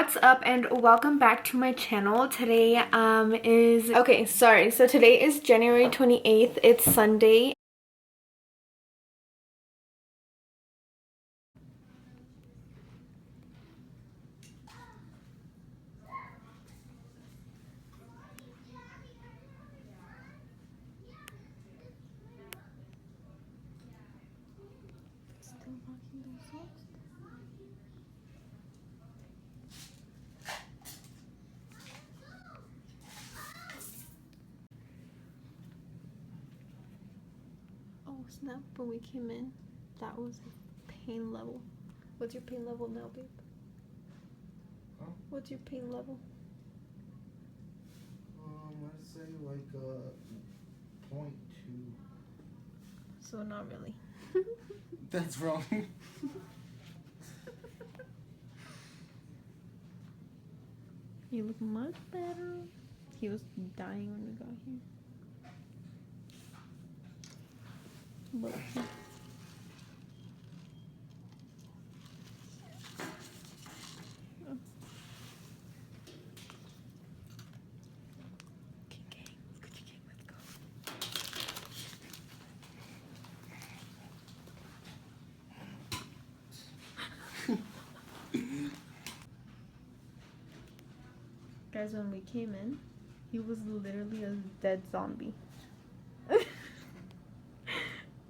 What's up and welcome back to my channel. Today so today is January 28th. It's Sunday. Oh snap, when we came in, that was pain level. What's your pain level now, babe? Huh? What's your pain level? I'd say like 0.2. So not really. That's wrong. You look much better. He was dying when we got here. Look. Guys, when we came in, he was literally a dead zombie.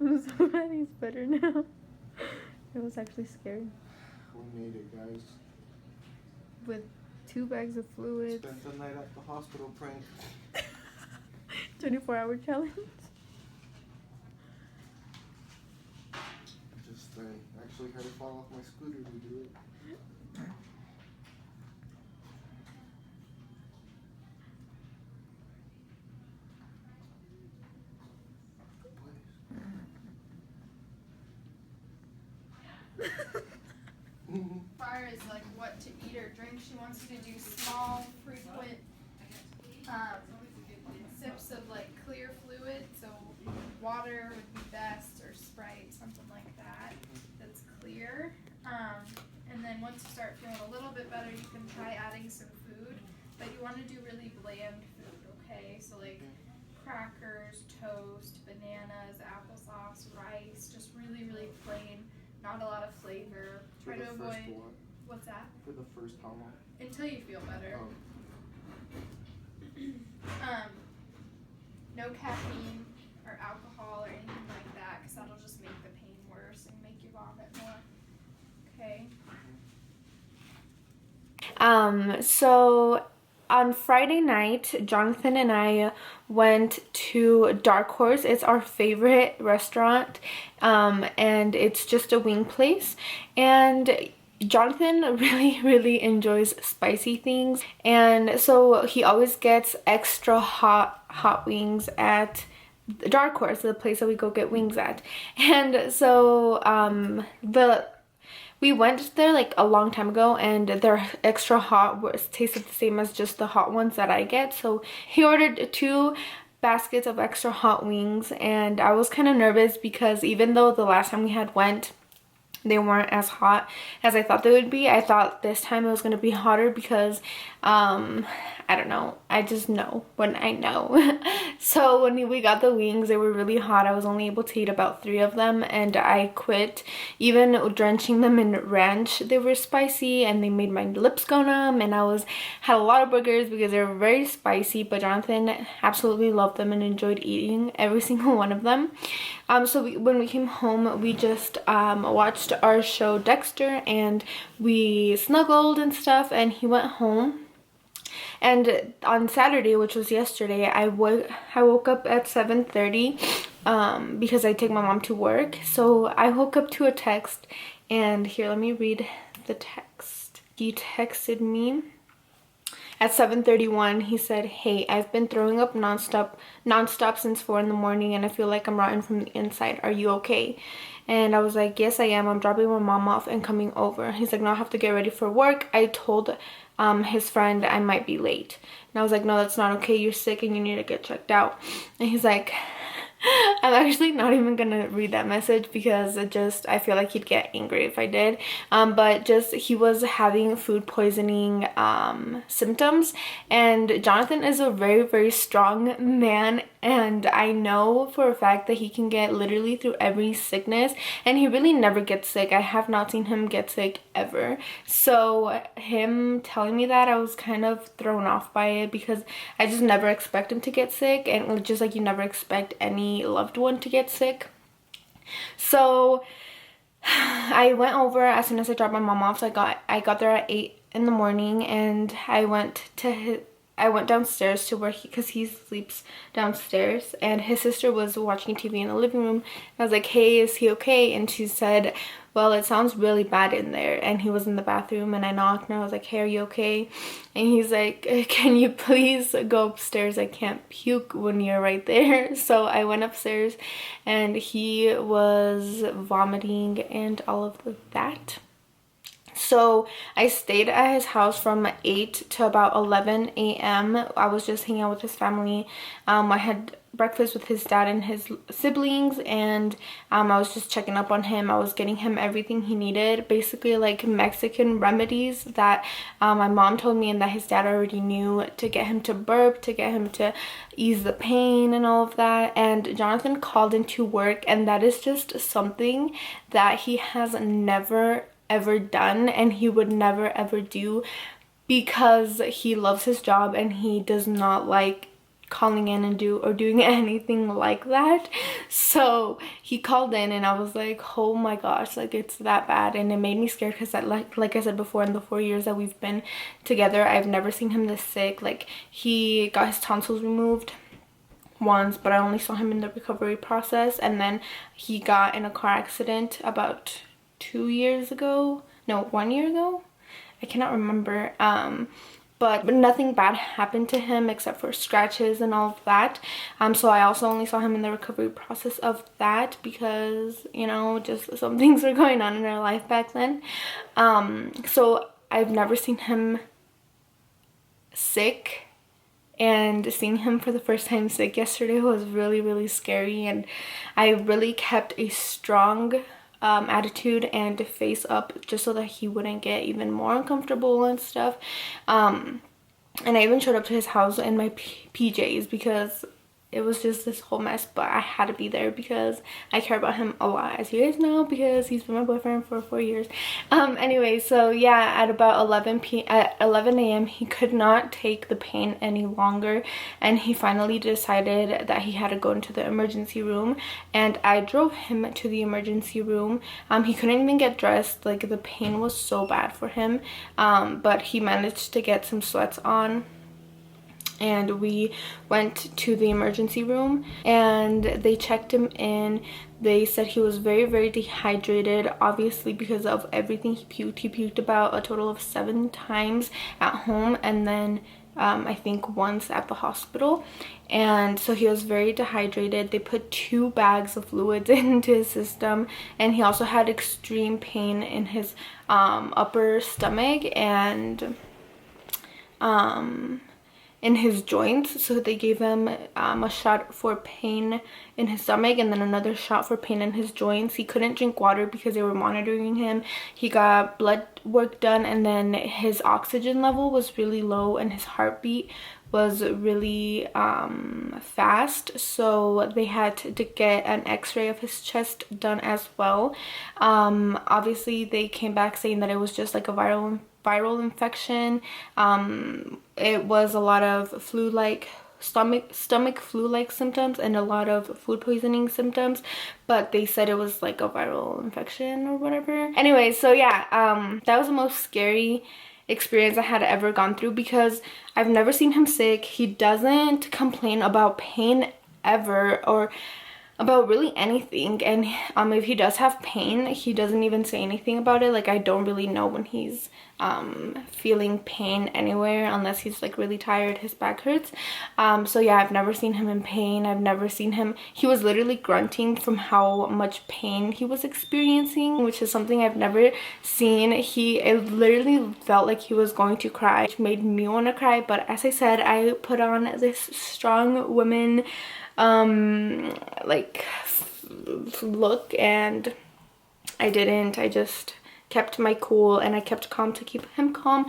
I'm so glad he's better now. It was actually scary. We made it, guys. With 2 bags of fluids. Spent the night at the hospital praying. 24-hour challenge. I actually had to fall off my scooter to do it. Far as like what to eat or drink, she wants you to do small, frequent sips of like clear fluid. So water would be best, or Sprite, something like that. That's clear. And then once you start feeling a little bit better, you can try adding some food. But you want to do really bland food, okay? So like crackers, toast, bananas, applesauce, rice, just really, really plain. Not a lot of flavor. Try to avoid. What's that? For the first how long? Until you feel better. No caffeine or alcohol or anything like that, because that'll just make the pain worse and make you vomit more. Okay. So on Friday night, Jonathan and I went to Dark Horse. It's our favorite restaurant, and it's just a wing place. And Jonathan really enjoys spicy things, and so he always gets extra hot wings at Dark Horse, the place that we go get wings at. And so we went there like a long time ago, and their extra hot tasted the same as just the hot ones that I get. So he ordered 2 baskets of extra hot wings, and I was kind of nervous because even though the last time we had went, they weren't as hot as I thought they would be. I thought this time it was going to be hotter because I don't know, I just know when I know. So when we got the wings, they were really hot. I was only able to eat about 3 of them, and I quit. Even drenching them in ranch, they were spicy and they made my lips go numb, and had a lot of boogers because they were very spicy. But Jonathan absolutely loved them and enjoyed eating every single one of them. So when we came home, we just watched our show Dexter, and we snuggled and stuff, and he went home. And on Saturday, which was yesterday, I woke up at 7:30 because I take my mom to work. So I woke up to a text, and here, let me read the text. He texted me at 7:31. He said, "Hey, I've been throwing up nonstop since 4 in the morning, and I feel like I'm rotten from the inside. Are you okay?" And I was like, "Yes, I am. I'm dropping my mom off and coming over." He's like, "No, I have to get ready for work. I told his friend I might be late." And I was like, "No, that's not okay. You're sick and you need to get checked out." And he's like, I'm actually not even gonna read that message because I feel like he'd get angry if I did. But just he was having food poisoning symptoms, and Jonathan is a very, very strong man, and I know for a fact that he can get literally through every sickness, and he really never gets sick. I have not seen him get sick ever. So him telling me that, I was kind of thrown off by it because I just never expect him to get sick, and just like you never expect any loved one to get sick. So I went over as soon as I dropped my mom off. So I got there at 8 in the morning, and I went downstairs to where because he sleeps downstairs, and his sister was watching TV in the living room. I was like, hey, is he okay? And she said, well, it sounds really bad in there. And he was in the bathroom, and I knocked, and I was like, hey, are you okay? And he's like, can you please go upstairs? I can't puke when you're right there. So I went upstairs, and he was vomiting and all of that. So I stayed at his house from 8 to about 11 a.m. I was just hanging out with his family. I had breakfast with his dad and his siblings, and I was just checking up on him. I was getting him everything he needed, basically like Mexican remedies that my mom told me and that his dad already knew, to get him to burp, to get him to ease the pain and all of that. And Jonathan called into work, and that is just something that he has never ever done, and he would never ever do, because he loves his job and he does not like calling in and doing anything like that. So he called in, and I was like, oh my gosh, like it's that bad. And it made me scared because like I said before, in the 4 years that we've been together, I've never seen him this sick. Like, he got his tonsils removed once, but I only saw him in the recovery process, and then he got in a car accident about 1 year ago. I cannot remember. But nothing bad happened to him except for scratches and all of that. So I also only saw him in the recovery process of that because, you know, just some things were going on in our life back then. So I've never seen him sick, and seeing him for the first time sick yesterday was really, really scary. And I really kept a strong attitude and face up just so that he wouldn't get even more uncomfortable and stuff. And I even showed up to his house in my PJs because it was just this whole mess, but I had to be there because I care about him a lot, as you guys know, because he's been my boyfriend for 4 years. Anyway, so yeah, at about 11 a.m. he could not take the pain any longer, and he finally decided that he had to go into the emergency room, and I drove him to the emergency room. He couldn't even get dressed, like the pain was so bad for him, but he managed to get some sweats on, and we went to the emergency room, and they checked him in. They said he was very, very dehydrated, obviously because of everything he puked. He puked about a total of 7 times at home, and then I think once at the hospital. And so he was very dehydrated. They put 2 bags of fluids into his system, and he also had extreme pain in his upper stomach and in his joints. So they gave him a shot for pain in his stomach and then another shot for pain in his joints. He couldn't drink water because they were monitoring him. He got blood work done, and then his oxygen level was really low and his heartbeat was really fast, so they had to get an x-ray of his chest done as well. Obviously they came back saying that it was just like a viral infection. It was a lot of flu-like stomach flu-like symptoms and a lot of food poisoning symptoms, but they said it was like a viral infection or whatever. Anyway, so yeah, that was the most scary experience I had ever gone through because I've never seen him sick. He doesn't complain about pain ever or about really anything, and if he does have pain, he doesn't even say anything about it. Like, I don't really know when he's feeling pain anywhere unless he's like really tired, his back hurts. So yeah, I've never seen him in pain. I've never seen him, he was literally grunting from how much pain he was experiencing, which is something I've never seen. It literally felt like he was going to cry, which made me want to cry. But as I said, I put on this strong woman like look, and I didn't. I just kept my cool and I kept calm to keep him calm.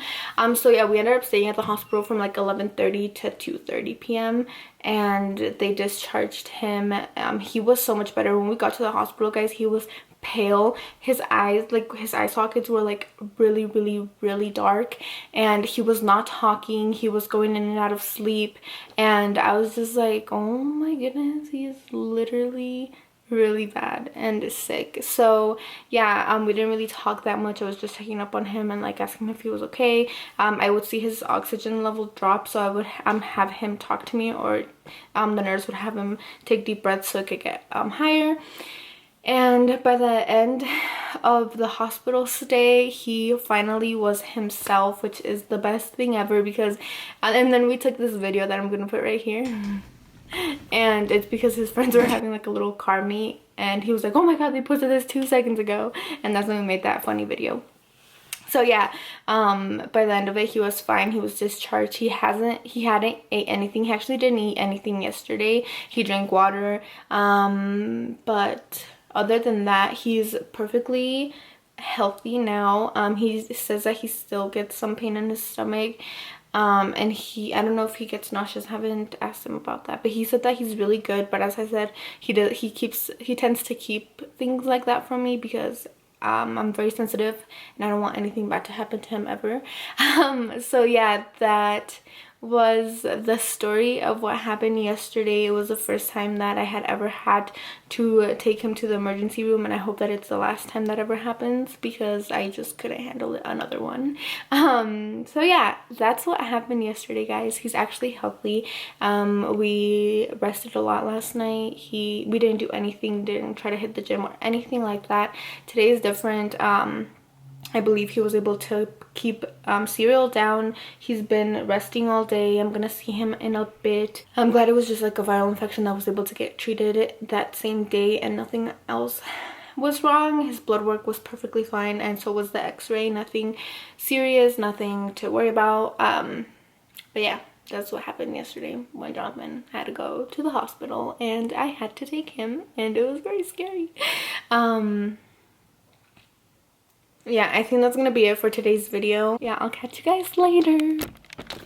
So yeah, we ended up staying at the hospital from like 11:30 to 2:30 p.m. and they discharged him. He was so much better. When we got to the hospital, guys, he was pale. His eyes, like his eye sockets were like really dark, and he was not talking. He was going in and out of sleep, and I was just like, oh my goodness, he is literally really bad and sick. So yeah, we didn't really talk that much. I was just checking up on him and like asking him if he was okay. I would see his oxygen level drop, so I would have him talk to me, or the nurse would have him take deep breaths so it could get higher. And by the end of the hospital stay, he finally was himself, which is the best thing ever, because and then we took this video that I'm gonna put right here. And it's because his friends were having like a little car meet, and he was like, oh my god, they posted this 2 seconds ago, and that's when we made that funny video. So yeah, by the end of it, he was fine. He was discharged. He hadn't ate anything. He actually didn't eat anything yesterday. He drank water, but other than that, he's perfectly healthy now. He says that he still gets some pain in his stomach, and I don't know if he gets nauseous. I haven't asked him about that, but he said that he's really good. But as I said, he tends to keep things like that from me, because I'm very sensitive and I don't want anything bad to happen to him ever. So yeah, that was the story of what happened yesterday. It was the first time that I had ever had to take him to the emergency room, and I hope that it's the last time that ever happens, because I just couldn't handle another one. So yeah, that's what happened yesterday, guys. He's actually healthy. We rested a lot last night. We didn't do anything, didn't try to hit the gym or anything like that. Today is different. I believe he was able to keep cereal down. He's been resting all day. I'm gonna see him in a bit. I'm glad it was just like a viral infection that was able to get treated that same day, and nothing else was wrong. His blood work was perfectly fine, and so was the x-ray. Nothing serious, nothing to worry about. But yeah, that's what happened yesterday when Jonathan had to go to the hospital, and I had to take him, and it was very scary. Yeah, I think that's gonna be it for today's video. Yeah, I'll catch you guys later.